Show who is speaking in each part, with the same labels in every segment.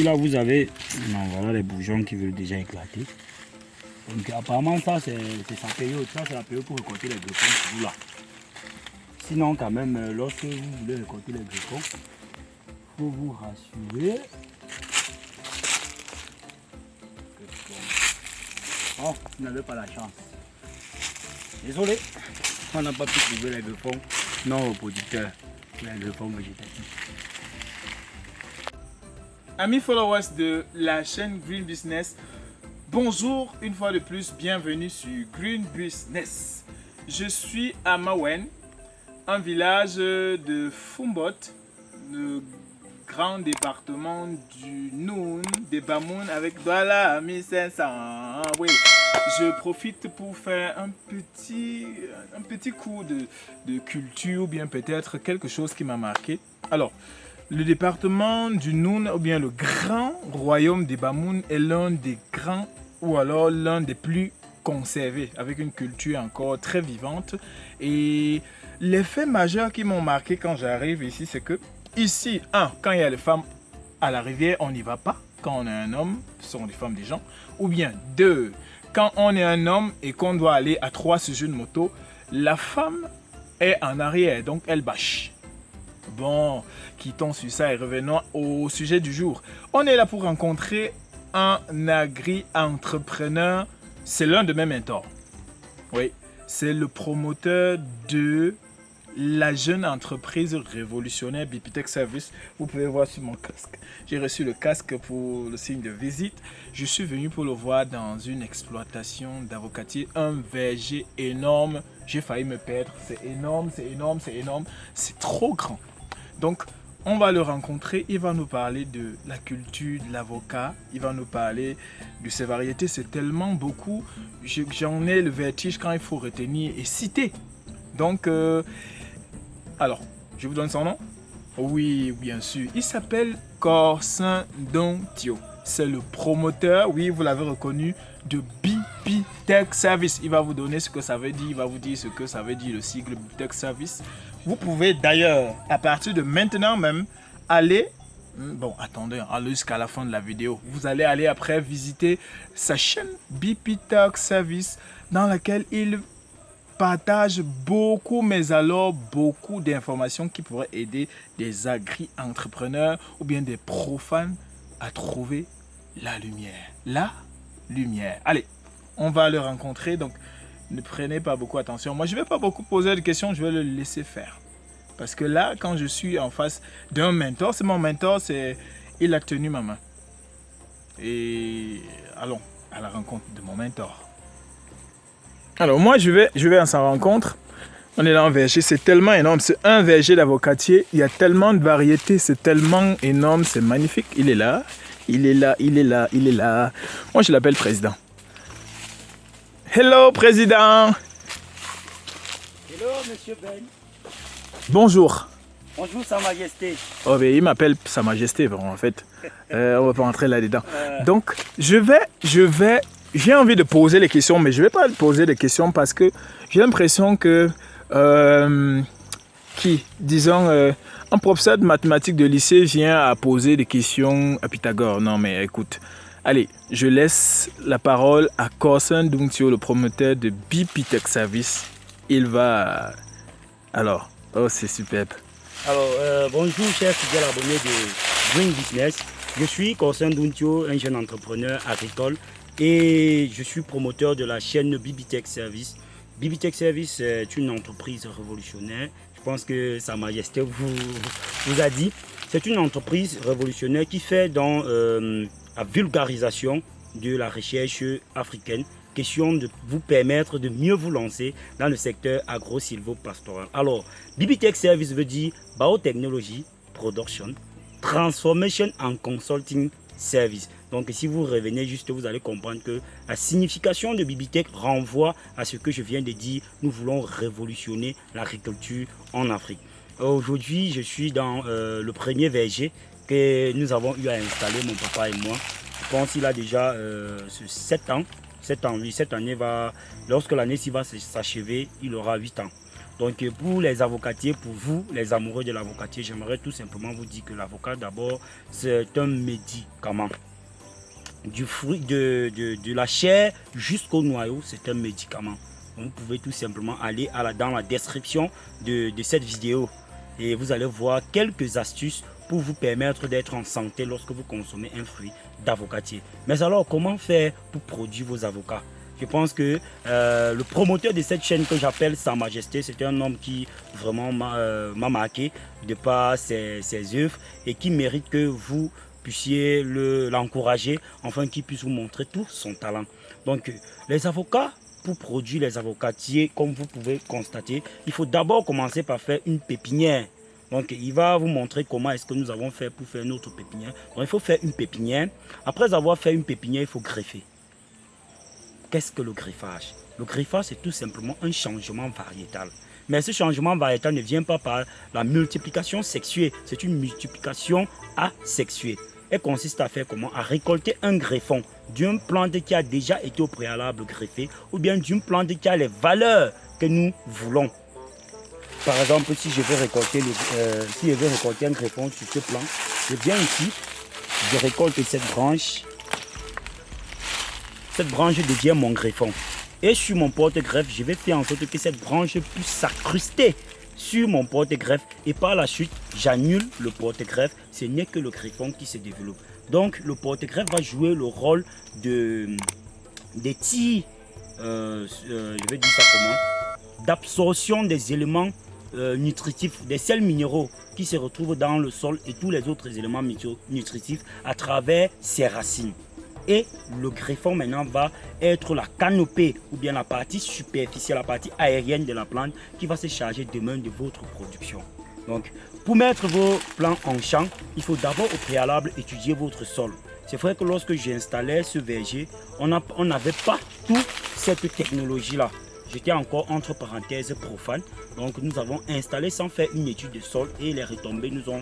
Speaker 1: ici là vous avez, non, voilà les bourgeons qui veulent déjà éclater. Donc apparemment ça c'est sa période, ça c'est la période pour récolter les greffons toujours là. Sinon quand même lorsque vous voulez récolter les greffons, il faut vous rassurer. Oh, vous n'avez pas la chance. Désolé, on n'a pas pu trouver les greffons non reproducteurs, les greffons végétatifs.
Speaker 2: Amis followers de la chaîne Green Business, bonjour une fois de plus, bienvenue sur Green Business. Je suis à Mawen, un village de Fumbot, le grand département du Noun, des Bamoun avec Douala 1500. Oui, je profite pour faire un petit cours de culture ou bien peut-être quelque chose qui m'a marqué. Alors, le département du Noun ou bien le grand royaume des Bamoun est l'un des grands ou alors l'un des plus conservés avec une culture encore très vivante. Et les faits majeurs qui m'ont marqué quand j'arrive ici, c'est que ici, quand il y a les femmes à la rivière, on n'y va pas. Quand on est un homme, ce sont les femmes des gens. Ou bien 2, quand on est un homme et qu'on doit aller à 3 sur une moto, la femme est en arrière, donc elle bâche. Bon, quittons sur ça et revenons au sujet du jour. On est là pour rencontrer un agri-entrepreneur. C'est l'un de mes mentors. Oui, c'est le promoteur de la jeune entreprise révolutionnaire Bipitech Service. Vous pouvez voir sur mon casque. J'ai reçu le casque pour le signe de visite. Je suis venu pour le voir dans une exploitation d'avocatier, un verger énorme. J'ai failli me perdre. C'est énorme, c'est énorme, c'est énorme. C'est trop grand. Donc, on va le rencontrer. Il va nous parler de la culture de l'avocat. Il va nous parler de ses variétés. C'est tellement beaucoup. J'en ai le vertige quand il faut retenir et citer. Donc, alors, je vous donne son nom? Oui, bien sûr. Il s'appelle Corsin Dontio. C'est le promoteur, oui, vous l'avez reconnu, de Bipitech Service. Il va vous donner ce que ça veut dire. Il va vous dire ce que ça veut dire le sigle Bipitech Service. Vous pouvez d'ailleurs, à partir de maintenant même, aller... Bon, attendez, allez jusqu'à la fin de la vidéo. Vous allez aller après visiter sa chaîne Bipitech Service dans laquelle il partage beaucoup, mais alors beaucoup d'informations qui pourraient aider des agri-entrepreneurs ou bien des profanes à trouver la lumière. La lumière. Allez, on va le rencontrer, donc ne prenez pas beaucoup attention. Moi, je ne vais pas beaucoup poser de questions, je vais le laisser faire. Parce que là, quand je suis en face d'un mentor, c'est mon mentor, il a tenu ma main. Et allons à la rencontre de mon mentor. Alors moi, je vais à sa rencontre. On est là en verger, c'est tellement énorme. C'est un verger d'avocatier. Il y a tellement de variétés, c'est tellement énorme, c'est magnifique. Il est là, il est là, il est là, il est là. Moi, je l'appelle président. Hello, président.
Speaker 1: Hello, monsieur Ben.
Speaker 2: Bonjour.
Speaker 1: Bonjour, Sa Majesté.
Speaker 2: Oh, mais il m'appelle Sa Majesté, bon, en fait. On va pas rentrer là-dedans. Donc, j'ai envie de poser les questions, mais je ne vais pas poser des questions parce que j'ai l'impression que, un professeur de mathématiques de lycée vient à poser des questions à Pythagore. Non, mais écoute, allez, je laisse la parole à Corsin Dontio, le promoteur de Bipitech Service. Il va... Alors, oh, c'est superbe.
Speaker 1: Alors, bonjour, chers fidèles abonnés de Green Business. Je suis Corsin Dontio, un jeune entrepreneur agricole. Et je suis promoteur de la chaîne Bipitech Service. Bipitech Service est une entreprise révolutionnaire. Je pense que Sa Majesté vous a dit. C'est une entreprise révolutionnaire qui fait dans la vulgarisation de la recherche africaine. Question de vous permettre de mieux vous lancer dans le secteur agro-silvo-pastoral. Alors, Bipitech Service veut dire Biotechnology Production, Transformation and Consulting Service. Donc si vous revenez juste, vous allez comprendre que la signification de Bipitech renvoie à ce que je viens de dire. Nous voulons révolutionner l'agriculture en Afrique. Aujourd'hui, je suis dans le premier verger que nous avons eu à installer, mon papa et moi. Je pense qu'il a déjà 7 ans. 7 ans, oui, cette année va, lorsque l'année ci va s'achever, il aura 8 ans. Donc pour les avocatiers, pour vous, les amoureux de l'avocatier, j'aimerais tout simplement vous dire que l'avocat d'abord, c'est un médicament. Du fruit, de la chair jusqu'au noyau, c'est un médicament. Donc, vous pouvez tout simplement aller dans la description de cette vidéo et vous allez voir quelques astuces pour vous permettre d'être en santé lorsque vous consommez un fruit d'avocatier. Mais alors, comment faire pour produire vos avocats? Je pense que le promoteur de cette chaîne que j'appelle Sa Majesté, c'est un homme qui vraiment m'a marqué de par ses œuvres et qui mérite que vous puissiez l'encourager, afin qu'il puisse vous montrer tout son talent. Donc, les avocats, pour produire les avocatiers, comme vous pouvez constater, il faut d'abord commencer par faire une pépinière. Donc, il va vous montrer comment est-ce que nous avons fait pour faire notre pépinière. Donc, il faut faire une pépinière. Après avoir fait une pépinière, il faut greffer. Qu'est-ce que le greffage? Le greffage, c'est tout simplement un changement variétal. Mais ce changement variétal ne vient pas par la multiplication sexuée. C'est une multiplication asexuée. Elle consiste à faire comment? À récolter un greffon d'une plante qui a déjà été au préalable greffée ou bien d'une plante qui a les valeurs que nous voulons. Par exemple, si je veux récolter, un greffon sur ce plan, je viens ici, je récolte cette branche. Cette branche devient mon greffon. Et sur mon porte-greffe, je vais faire en sorte que cette branche puisse s'incruster sur mon porte-greffe. Et par la suite, j'annule le porte-greffe. Ce n'est que le greffon qui se développe. Donc, le porte-greffe va jouer le rôle des tirs, je vais dire ça comment, d'absorption des éléments nutritifs, des sels minéraux qui se retrouvent dans le sol et tous les autres éléments nutritifs à travers ses racines. Et le greffon maintenant va être la canopée ou bien la partie superficielle, la partie aérienne de la plante qui va se charger demain de votre production. Donc, pour mettre vos plants en champ, il faut d'abord au préalable étudier votre sol. C'est vrai que lorsque j'ai installé ce verger, on n'avait pas toute cette technologie-là. J'étais encore entre parenthèses profane. Donc nous avons installé sans faire une étude de sol et les retombées nous ont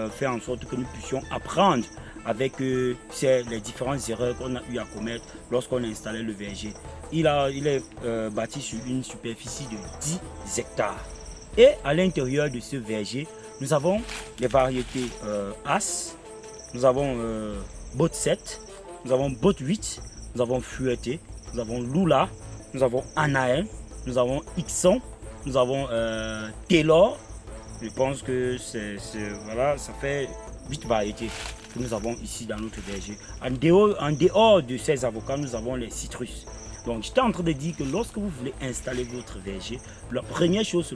Speaker 1: fait en sorte que nous puissions apprendre avec les différentes erreurs qu'on a eu à commettre lorsqu'on a installé le verger. Il est bâti sur une superficie de 10 hectares. Et à l'intérieur de ce verger, nous avons les variétés As, nous avons Bot 7, nous avons Bot 8, nous avons Fouetté, nous avons Lula, nous avons Anaël, nous avons Ixon, nous avons Taylor. Je pense que voilà, ça fait 8 variétés que nous avons ici dans notre verger. En dehors de ces avocats, nous avons les citrus. Donc j'étais en train de dire que lorsque vous voulez installer votre verger, la première chose c'est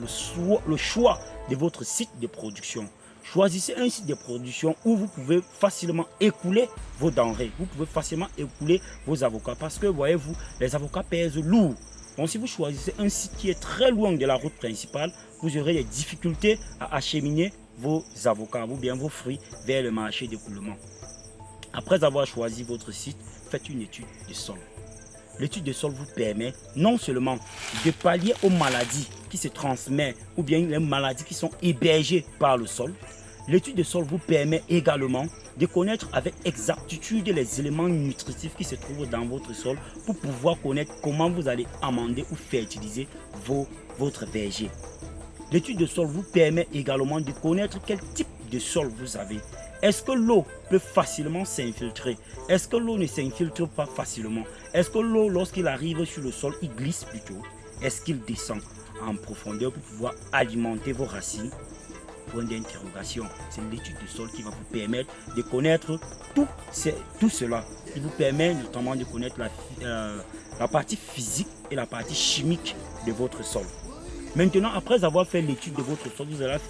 Speaker 1: le choix de votre site de production. Choisissez un site de production où vous pouvez facilement écouler vos denrées. Vous pouvez facilement écouler vos avocats parce que voyez-vous, les avocats pèsent lourd. Donc si vous choisissez un site qui est très loin de la route principale, vous aurez des difficultés à acheminer vos avocats ou bien vos fruits vers le marché d'écoulement. Après avoir choisi votre site, faites une étude de sol. L'étude de sol vous permet non seulement de pallier aux maladies qui se transmettent ou bien les maladies qui sont hébergées par le sol. L'étude de sol vous permet également de connaître avec exactitude les éléments nutritifs qui se trouvent dans votre sol pour pouvoir connaître comment vous allez amender ou fertiliser votre verger. L'étude de sol vous permet également de connaître quel type de sol vous avez. Est-ce que l'eau peut facilement s'infiltrer? Est-ce que l'eau ne s'infiltre pas facilement? Est-ce que l'eau, lorsqu'il arrive sur le sol, il glisse plutôt? Est-ce qu'il descend en profondeur pour pouvoir alimenter vos racines? Point d'interrogation. C'est l'étude de sol qui va vous permettre de connaître tout cela. Il vous permet notamment de connaître la partie physique et la partie chimique de votre sol. Maintenant, après avoir fait l'étude de votre sol,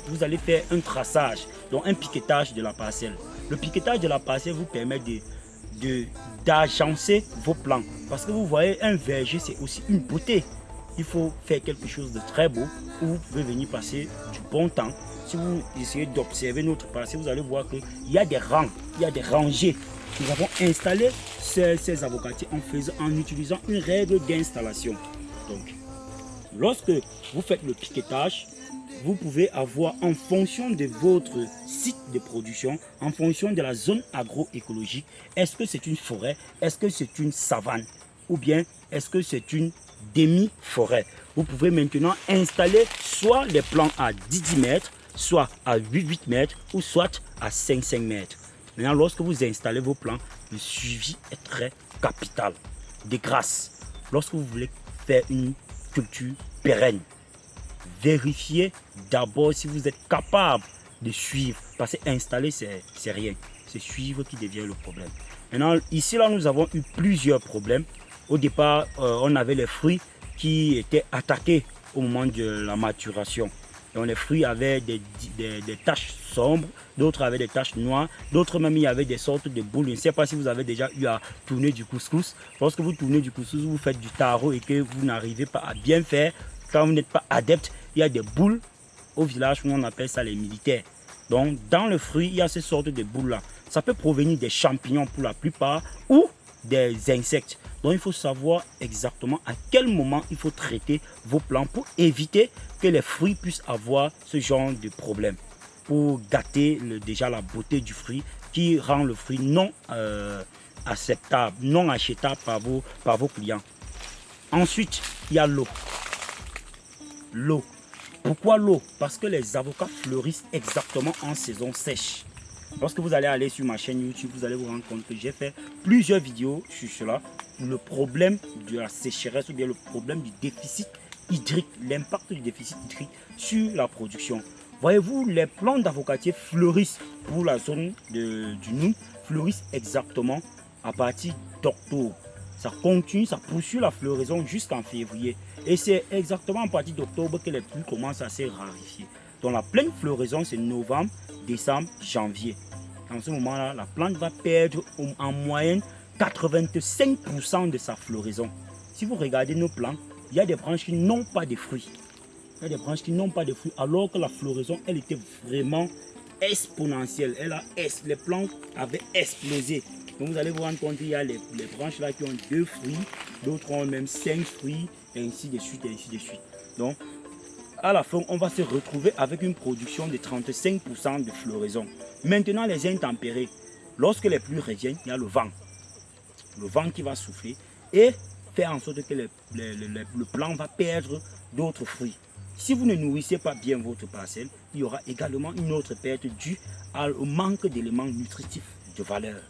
Speaker 1: vous allez faire un traçage, donc un piquetage de la parcelle. Le piquetage de la parcelle vous permet d'agencer vos plants. Parce que vous voyez, un verger, c'est aussi une beauté. Il faut faire quelque chose de très beau où vous pouvez venir passer du bon temps. Si vous essayez d'observer notre parcelle, vous allez voir qu'il y a des rangs, il y a des rangées. Nous avons installé ces avocatiers en utilisant une règle d'installation. Donc, lorsque vous faites le piquetage, vous pouvez avoir en fonction de votre site de production, en fonction de la zone agroécologique, est-ce que c'est une forêt, est-ce que c'est une savane ou bien est-ce que c'est une demi-forêt. Vous pouvez maintenant installer soit les plants à 10 mètres, soit à 8 mètres, ou soit à 5 mètres. Maintenant, lorsque vous installez vos plants, le suivi est très capital. De grâce, lorsque vous voulez faire une culture pérenne, vérifiez d'abord si vous êtes capable de suivre. Parce que installer, c'est rien. C'est suivre qui devient le problème. Maintenant, ici, là, nous avons eu plusieurs problèmes. Au départ, on avait les fruits qui étaient attaqués au moment de la maturation. Donc les fruits avaient des taches sombres, d'autres avaient des taches noires, d'autres même il y avait des sortes de boules. Je ne sais pas si vous avez déjà eu à tourner du couscous. Lorsque vous tournez du couscous, vous faites du taro et que vous n'arrivez pas à bien faire, quand vous n'êtes pas adepte, il y a des boules au village où on appelle ça les militaires. Donc dans le fruit, il y a ces sortes de boules là. Ça peut provenir des champignons pour la plupart ou des insectes. Donc il faut savoir exactement à quel moment il faut traiter vos plants pour éviter que les fruits puissent avoir ce genre de problème. Pour gâter déjà la beauté du fruit qui rend le fruit non acceptable, non achetable par vos clients. Ensuite, il y a l'eau. L'eau. Pourquoi l'eau? Parce que les avocats fleurissent exactement en saison sèche. Lorsque vous allez aller sur ma chaîne YouTube, vous allez vous rendre compte que j'ai fait plusieurs vidéos sur cela. Le problème de la sécheresse ou bien le problème du déficit hydrique, l'impact du déficit hydrique sur la production. Voyez-vous, les plants d'avocatier fleurissent pour la zone du Noun, fleurissent exactement à partir d'octobre. Ça continue, ça poursuit la floraison jusqu'en février. Et c'est exactement à partir d'octobre que les pluies commencent à se raréfier. Donc la pleine floraison, c'est novembre, décembre, janvier. En ce moment-là, la plante va perdre en moyenne 85% de sa floraison. Si vous regardez nos plants, il y a des branches qui n'ont pas de fruits. Il y a des branches qui n'ont pas de fruits, alors que la floraison, elle était vraiment exponentielle. Les plants avaient explosé. Donc vous allez vous rendre compte qu'il y a les branches là qui ont 2 fruits, d'autres ont même 5 fruits, et ainsi de suite, et ainsi de suite. Donc, à la fin, on va se retrouver avec une production de 35% de floraison. Maintenant, les intempéries. Lorsque les pluies reviennent, il y a le vent. Le vent qui va souffler et faire en sorte que le plant va perdre d'autres fruits. Si vous ne nourrissez pas bien votre parcelle, il y aura également une autre perte due au manque d'éléments nutritifs de valeur,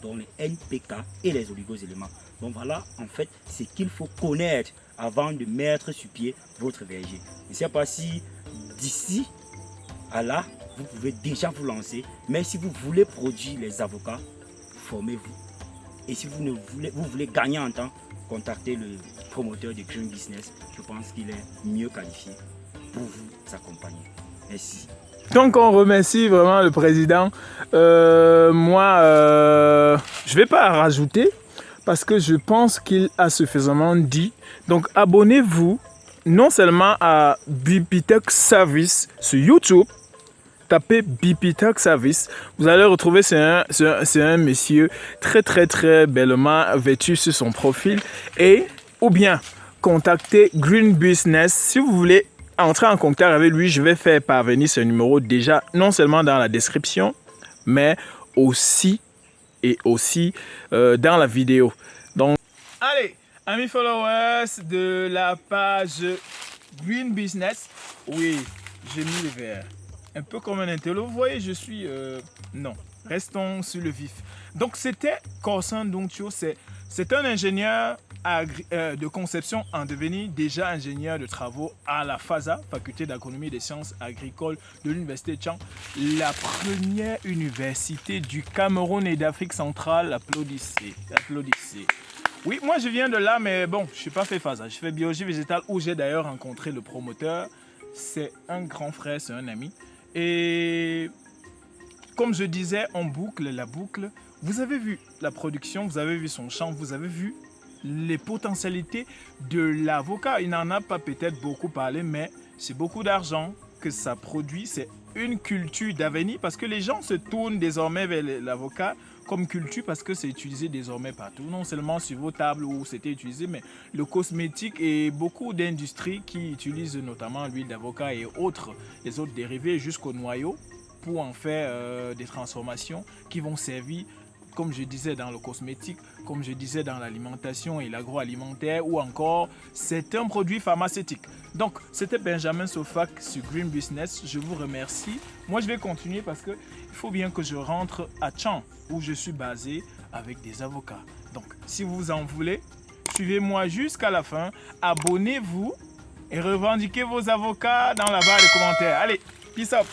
Speaker 1: dont les NPK et les oligoéléments. Donc voilà, en fait, ce qu'il faut connaître avant de mettre sur pied votre verger. Je ne sais pas si d'ici à là, vous pouvez déjà vous lancer, mais si vous voulez produire les avocats, formez-vous. Et si vous voulez gagner en temps, contactez le promoteur de Green Business. Je pense qu'il est mieux qualifié pour vous accompagner. Merci.
Speaker 2: Donc on remercie vraiment le président. Je ne vais pas rajouter parce que je pense qu'il a suffisamment dit. Donc abonnez-vous non seulement à BPTech Service sur YouTube. Tapez BPTech Service, vous allez retrouver, c'est un monsieur très bellement vêtu sur son profil, et ou bien contactez Green Business. Si vous voulez entrer en contact avec lui, je vais faire parvenir ce numéro déjà non seulement dans la description, mais aussi dans la vidéo. Donc allez, amis followers de la page Green Business, oui, j'ai mis le verre. Un peu comme un intello, vous voyez, je suis... non, restons sur le vif. Donc, c'était Corsan Dontio, c'est un ingénieur de conception en devenir, déjà ingénieur de travaux à la FASA, Faculté d'agronomie et des sciences agricoles de l'Université de Tchang, la première université du Cameroun et d'Afrique centrale. Applaudissez, applaudissez. Oui, moi je viens de là, mais bon, je ne suis pas fait FASA, je fais biologie végétale où j'ai d'ailleurs rencontré le promoteur. C'est un grand frère, c'est un ami. Et comme je disais, on boucle la boucle. Vous avez vu la production, vous avez vu son champ, vous avez vu les potentialités de l'avocat. Il n'en a pas peut-être beaucoup parlé, mais c'est beaucoup d'argent que ça produit. C'est une culture d'avenir parce que les gens se tournent désormais vers l'avocat comme culture parce que c'est utilisé désormais partout. Non seulement sur vos tables où c'était utilisé, mais le cosmétique et beaucoup d'industries qui utilisent notamment l'huile d'avocat et les autres dérivés jusqu'au noyau pour en faire des transformations qui vont servir comme je disais dans le cosmétique, comme je disais dans l'alimentation et l'agroalimentaire ou encore certains produits pharmaceutiques. Donc, c'était Benjamin Sofac sur Green Business. Je vous remercie. Moi, je vais continuer parce qu'il faut bien que je rentre à Tchang, où je suis basé avec des avocats. Donc, si vous en voulez, suivez-moi jusqu'à la fin. Abonnez-vous et revendiquez vos avocats dans la barre de commentaires. Allez, peace up!